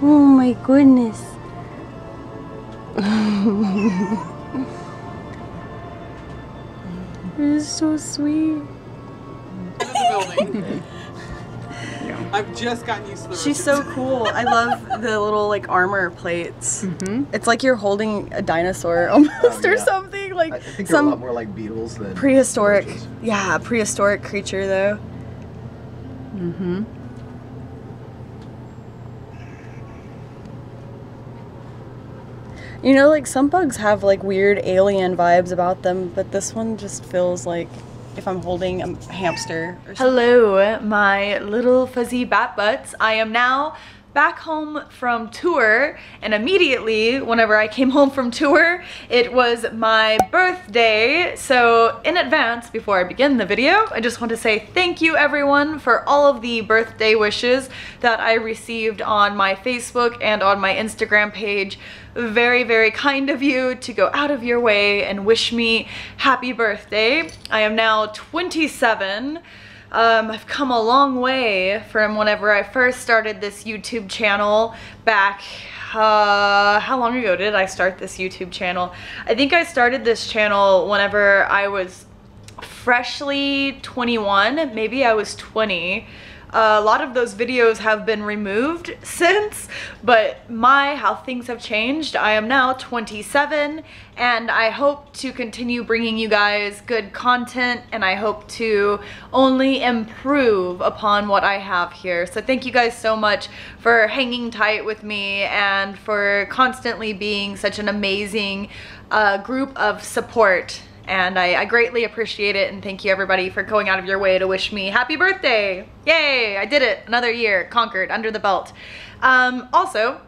Oh my goodness. This is so sweet. I've just gotten used to the She's so cool. I love the little like armor plates. It's like you're holding a dinosaur almost or something. Like I think they're a lot more like beetles than prehistoric. roaches. Yeah, prehistoric creature though. You know, like some bugs have like weird alien vibes about them, but this one just feels like if I'm holding a hamster or something. Hello, my little fuzzy bat butts. I am now back home from tour, and immediately whenever I came home from tour, it was my birthday. So in advance, before I begin the video, I just want to say thank you everyone for all of the birthday wishes that I received on my Facebook and on my Instagram page. Very, very kind of you to go out of your way and wish me happy birthday. I am now 27. I've come a long way from whenever I first started this YouTube channel back, how long ago did I start this YouTube channel? I think I started this channel whenever I was freshly 21, maybe I was 20. A lot of those videos have been removed since, but how things have changed. I am now 27 and I hope to continue bringing you guys good content, and I hope to only improve upon what I have here. So thank you guys so much for hanging tight with me and for constantly being such an amazing group of support. And I greatly appreciate it, and thank you everybody for going out of your way to wish me happy birthday. Yay, I did it, another year conquered, under the belt. Also,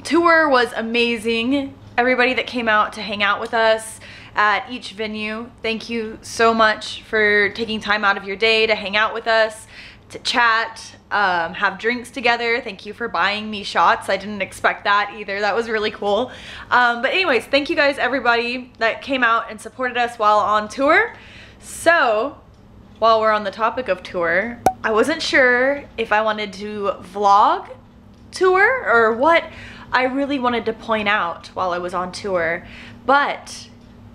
tour was amazing. Everybody that came out to hang out with us at each venue, thank you so much for taking time out of your day to hang out with us, to chat, have drinks together. Thank you for buying me shots. I didn't expect that either. That was really cool. But anyways, thank you guys everybody that came out and supported us while on tour. So while we're on the topic of tour, I wasn't sure if I wanted to vlog tour or what I really wanted to point out while I was on tour, but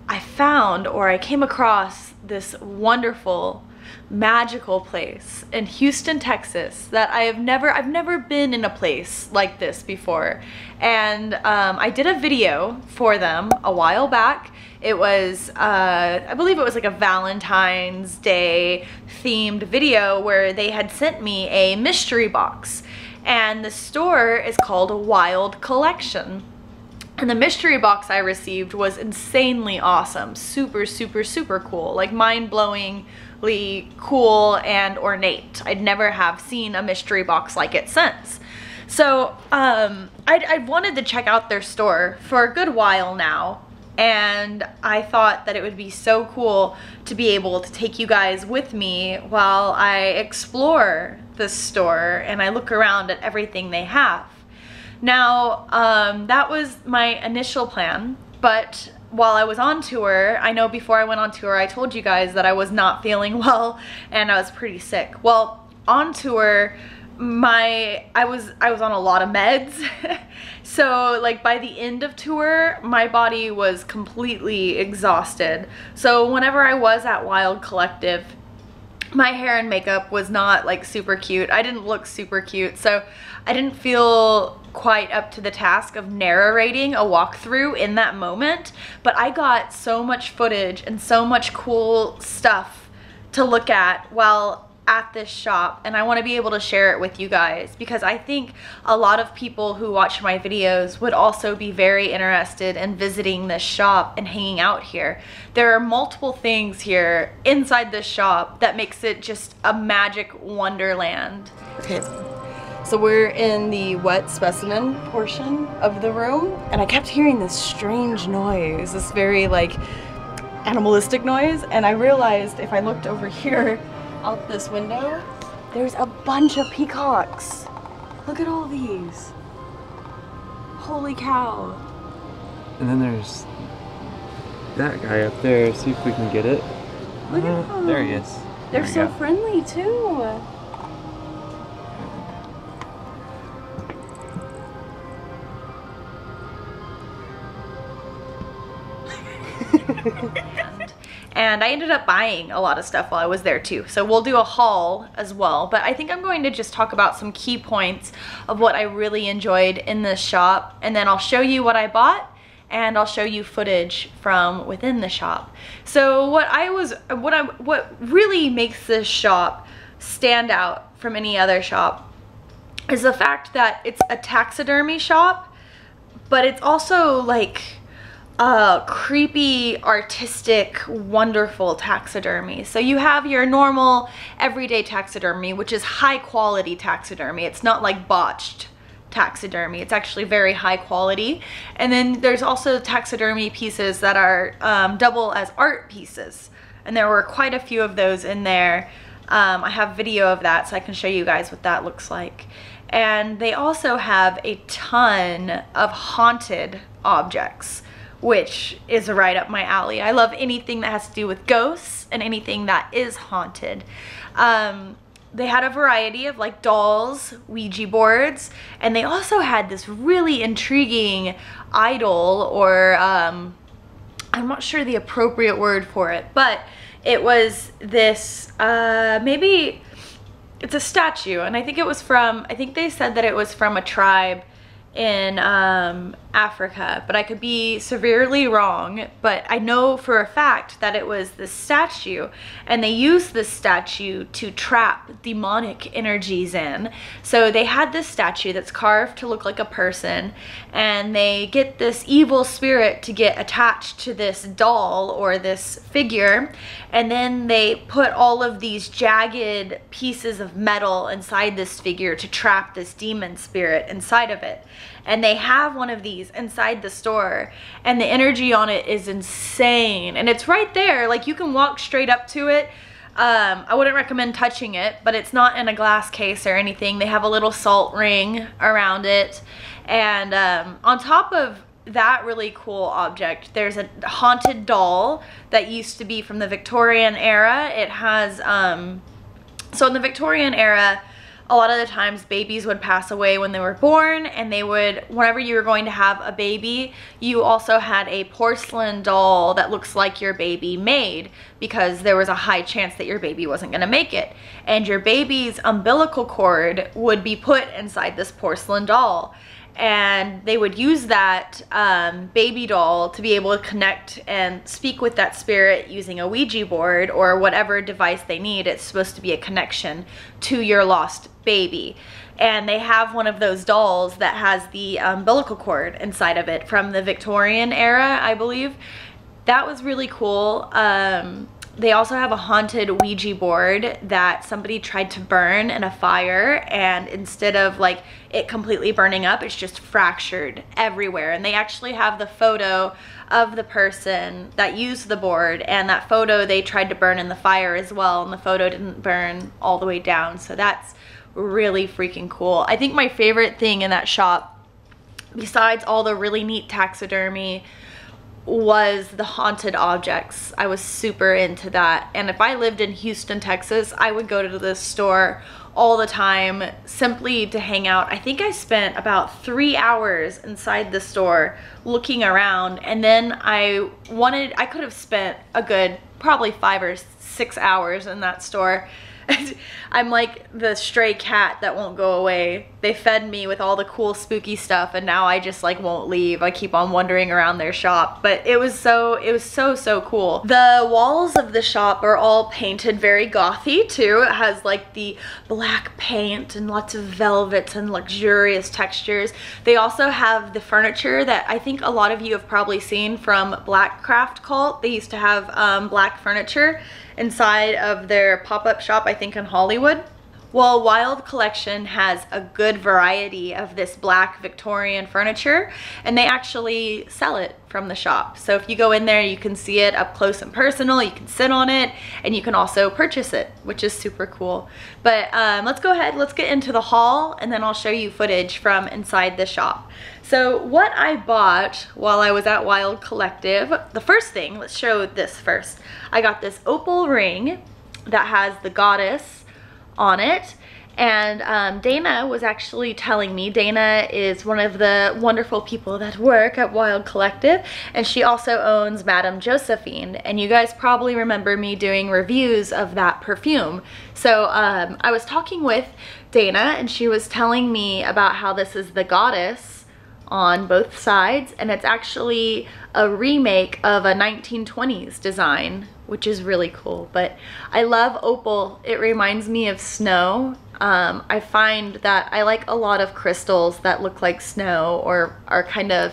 I found, or I came across, this wonderful magical place in Houston, Texas that I've never been in a place like this before. And I did a video for them a while back. It was I believe it was like a Valentine's Day themed video where they had sent me a mystery box, and the store is called WILDE Collection. And the mystery box I received was insanely awesome, super cool, like mind-blowingly cool and ornate. I'd never have seen a mystery box like it since. So I'd wanted to check out their store for a good while now, and I thought that it would be so cool to be able to take you guys with me while I explore this store and I look around at everything they have. Now, that was my initial plan, but while I was on tour, I know before I went on tour, I told you guys that I was not feeling well and I was pretty sick. Well, on tour, I was on a lot of meds. So like by the end of tour, my body was completely exhausted. So whenever I was at WILDE Collective, my hair and makeup was not like super cute. I didn't look super cute, so I didn't feel quite up to the task of narrating a walkthrough in that moment, but I got so much footage and so much cool stuff to look at while at this shop, and I want to be able to share it with you guys because I think a lot of people who watch my videos would also be very interested in visiting this shop and hanging out here. There are multiple things here inside this shop that makes it just a magic wonderland. Okay, so we're in the wet specimen portion of the room, and I kept hearing this strange noise, this very like animalistic noise, and I realized if I looked over here out this window, there's a bunch of peacocks. Look at all these. Holy cow. And then there's that guy up there. See if we can get it. Look at them. There he is. They're so friendly too. And I ended up buying a lot of stuff while I was there too. So we'll do a haul as well. But I think I'm going to just talk about some key points of what I really enjoyed in this shop. And then I'll show you what I bought and I'll show you footage from within the shop. So what really makes this shop stand out from any other shop is the fact that it's a taxidermy shop, but it's also like creepy, artistic, wonderful taxidermy. So you have your normal everyday taxidermy, which is high quality taxidermy. It's not like botched taxidermy. It's actually very high quality. And then there's also taxidermy pieces that are double as art pieces. And there were quite a few of those in there. I have video of that so I can show you guys what that looks like. And they also have a ton of haunted objects, which is right up my alley. I love anything that has to do with ghosts and anything that is haunted. They had a variety of like dolls, Ouija boards, and they also had this really intriguing idol, or I'm not sure the appropriate word for it, but it was this, maybe it's a statue, and I think it was from, I think they said that it was from a tribe in Africa, but I could be severely wrong. But I know for a fact that it was this statue, and they used this statue to trap demonic energies in. So they had this statue that's carved to look like a person, and they get this evil spirit to get attached to this doll or this figure, and then they put all of these jagged pieces of metal inside this figure to trap this demon spirit inside of it. And they have one of these inside the store, and the energy on it is insane, and it's right there. Like, you can walk straight up to it. I wouldn't recommend touching it, but it's not in a glass case or anything. They have a little salt ring around it, and on top of that really cool object, there's a haunted doll that used to be from the Victorian era. It has so in the Victorian era, a lot of the times babies would pass away when they were born, and they would, whenever you were going to have a baby, you also had a porcelain doll that looks like your baby made, because there was a high chance that your baby wasn't going to make it. And your baby's umbilical cord would be put inside this porcelain doll, and they would use that baby doll to be able to connect and speak with that spirit using a Ouija board or whatever device they need. It's supposed to be a connection to your lost baby. And they have one of those dolls that has the umbilical cord inside of it from the Victorian era, I believe. That was really cool. They also have a haunted Ouija board that somebody tried to burn in a fire, and instead of like it completely burning up, it's just fractured everywhere. And they actually have the photo of the person that used the board, and that photo they tried to burn in the fire as well, and the photo didn't burn all the way down. So that's really freaking cool. I think my favorite thing in that shop, besides all the really neat taxidermy, was the haunted objects. I was super into that, and if I lived in Houston, Texas, I would go to this store all the time simply to hang out. I think I spent about 3 hours inside the store looking around, and then I could have spent a good probably 5 or 6 hours in that store. I'm like the stray cat that won't go away. They fed me with all the cool spooky stuff, and now I just like won't leave. I keep on wandering around their shop, but it was so cool. The walls of the shop are all painted very gothy too. It has like the black paint and lots of velvets and luxurious textures. They also have the furniture that I think a lot of you have probably seen from Black Craft Cult. They used to have black furniture inside of their pop-up shop, I think in Hollywood. Well, Wilde Collection has a good variety of this black Victorian furniture, and they actually sell it from the shop. So if you go in there, you can see it up close and personal, you can sit on it, and you can also purchase it, which is super cool. But let's go ahead, let's get into the haul, and then I'll show you footage from inside the shop. So what I bought while I was at Wilde Collective, the first thing, let's show this first. I got this opal ring that has the goddess on it, And Dana was actually telling me, Dana is one of the wonderful people that work at Wilde Collective, and she also owns Madame Josephine, and you guys probably remember me doing reviews of that perfume. So I was talking with Dana, and she was telling me about how this is the goddess on both sides, and it's actually a remake of a 1920s design, which is really cool. But I love opal. It reminds me of snow. I find that I like a lot of crystals that look like snow or are kind of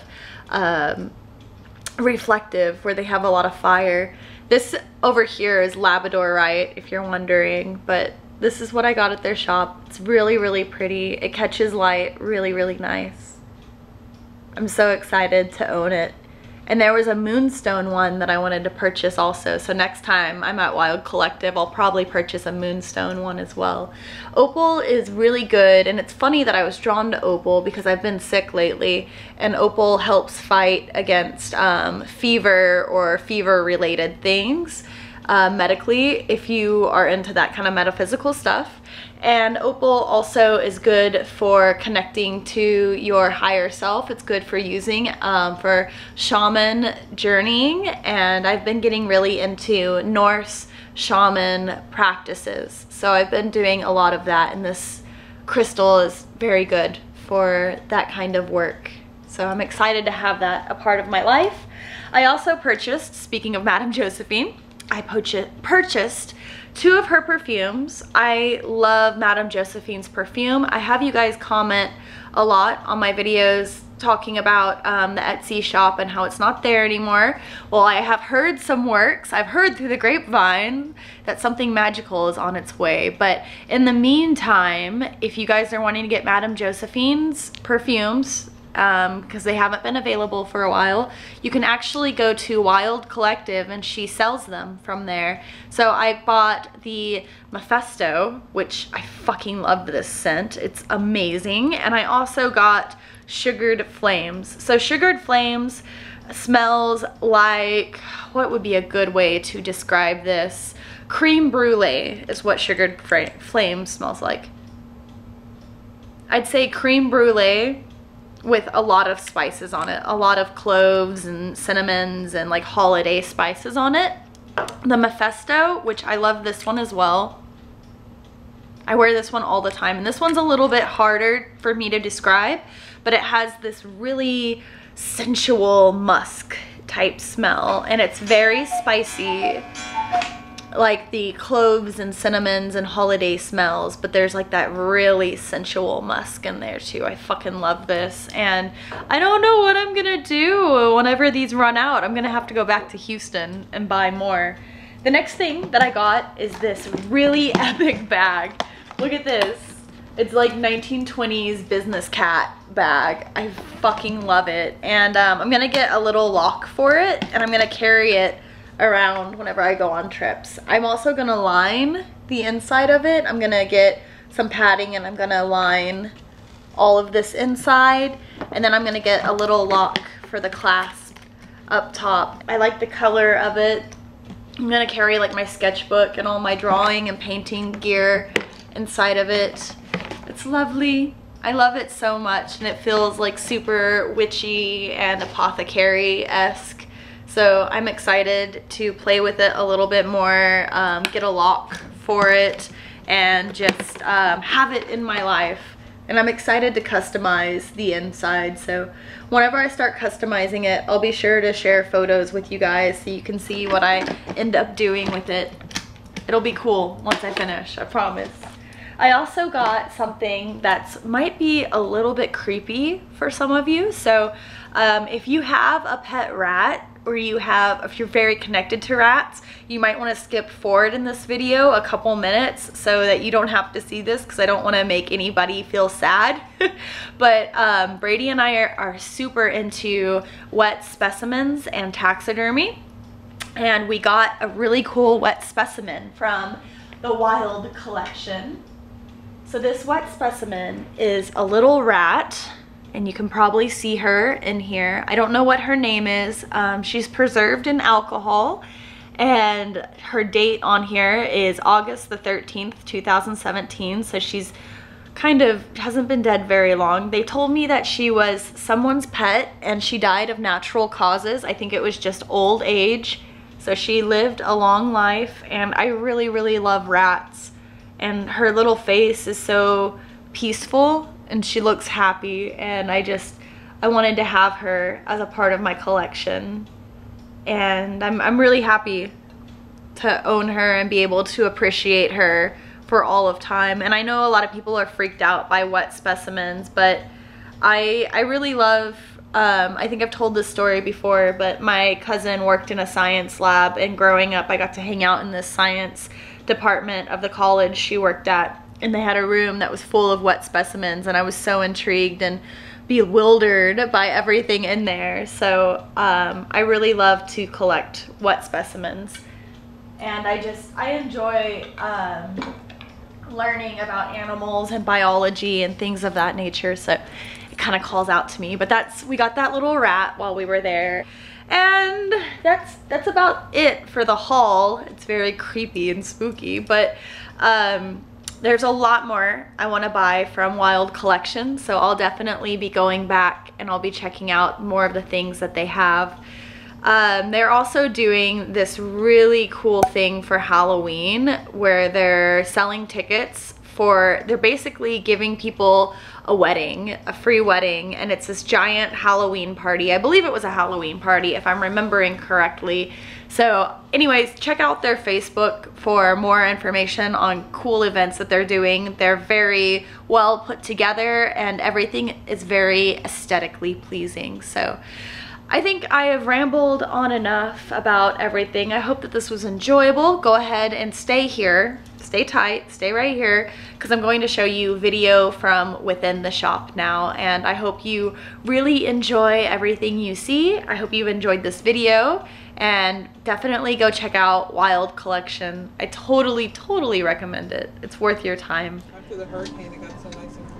reflective, where they have a lot of fire. This over here is labradorite, if you're wondering, but this is what I got at their shop. It's really, really pretty. It catches light really, really nice. I'm so excited to own it. And there was a moonstone one that I wanted to purchase also. So next time I'm at Wilde Collective, I'll probably purchase a moonstone one as well. Opal is really good, and it's funny that I was drawn to opal because I've been sick lately, and opal helps fight against fever or fever-related things medically, if you are into that kind of metaphysical stuff. And opal also is good for connecting to your higher self. It's good for using for shaman journeying, and I've been getting really into Norse shaman practices. So I've been doing a lot of that, and this crystal is very good for that kind of work. So I'm excited to have that a part of my life. I also purchased, speaking of Madame Josephine, I purchased 2 of her perfumes. I love Madame Josephine's perfume. I have you guys comment a lot on my videos talking about the Etsy shop and how it's not there anymore. Well, I have heard some works. I've heard through the grapevine that something magical is on its way. But in the meantime, if you guys are wanting to get Madame Josephine's perfumes, because they haven't been available for a while, you can actually go to Wilde Collective and she sells them from there. So I bought the Mephisto, which I fucking love this scent. It's amazing. And I also got Sugared Flames. So Sugared Flames smells like, what would be a good way to describe this? Creme brulee is what Sugared Flames smells like. I'd say creme brulee with a lot of spices on it, a lot of cloves and cinnamons and like holiday spices on it. The Mephisto, which I love this one as well. I wear this one all the time, and this one's a little bit harder for me to describe, but it has this really sensual musk type smell, and it's very spicy, like the cloves and cinnamons and holiday smells, but there's like that really sensual musk in there too. I fucking love this, and I don't know what I'm gonna do whenever these run out. I'm gonna have to go back to Houston and buy more. The next thing that I got is this really epic bag. Look at this. It's like 1920s business cat bag. I fucking love it, and I'm gonna get a little lock for it, and I'm gonna carry it around whenever I go on trips. I'm also gonna line the inside of it. I'm gonna get some padding and I'm gonna line all of this inside, and then I'm gonna get a little lock for the clasp up top. I like the color of it. I'm gonna carry like my sketchbook and all my drawing and painting gear inside of it. It's lovely. I love it so much, and it feels like super witchy and apothecary-esque. So I'm excited to play with it a little bit more, get a lock for it, and just have it in my life. And I'm excited to customize the inside. So whenever I start customizing it, I'll be sure to share photos with you guys so you can see what I end up doing with it. It'll be cool once I finish, I promise. I also got something that might be a little bit creepy for some of you. So if you have a pet rat, or if you're very connected to rats, you might want to skip forward in this video a couple minutes so that you don't have to see this, because I don't want to make anybody feel sad. But Brady and I are super into wet specimens and taxidermy, and we got a really cool wet specimen from the WILDE collection. So this wet specimen is a little rat, and you can probably see her in here. I don't know what her name is. She's preserved in alcohol, And her date on here is August the 13th, 2017. So she's kind of hasn't been dead very long. They told me that she was someone's pet and she died of natural causes. I think it was just old age. So she lived a long life, and I really, really love rats. And her little face is so peaceful and she looks happy, and I wanted to have her as a part of my collection. And I'm really happy to own her and be able to appreciate her for all of time. And I know a lot of people are freaked out by wet specimens, but I really love, I think I've told this story before, but my cousin worked in a science lab, and growing up I got to hang out in this science department of the college she worked at, and they had a room that was full of wet specimens, and I was so intrigued and bewildered by everything in there. So I really love to collect wet specimens, and I enjoy learning about animals and biology and things of that nature, so it kind of calls out to me. But we got that little rat while we were there, and that's about it for the haul. It's very creepy and spooky, but there's a lot more I want to buy from Wilde Collection, so I'll definitely be going back and I'll be checking out more of the things that they have. They're also doing this really cool thing for Halloween where they're selling tickets for, they're basically giving people a wedding, a free wedding, and it's this giant Halloween party. I believe it was a Halloween party if I'm remembering correctly. So anyways, check out their Facebook for more information on cool events that they're doing. They're very well put together and everything is very aesthetically pleasing. So I think I have rambled on enough about everything. I hope that this was enjoyable. Go ahead and stay here, stay tight, stay right here, because I'm going to show you video from within the shop now, and I hope you really enjoy everything you see. I hope you enjoyed this video, and definitely go check out Wilde Collection. I totally recommend it. It's worth your time. After the hurricane, it got so nice and cool.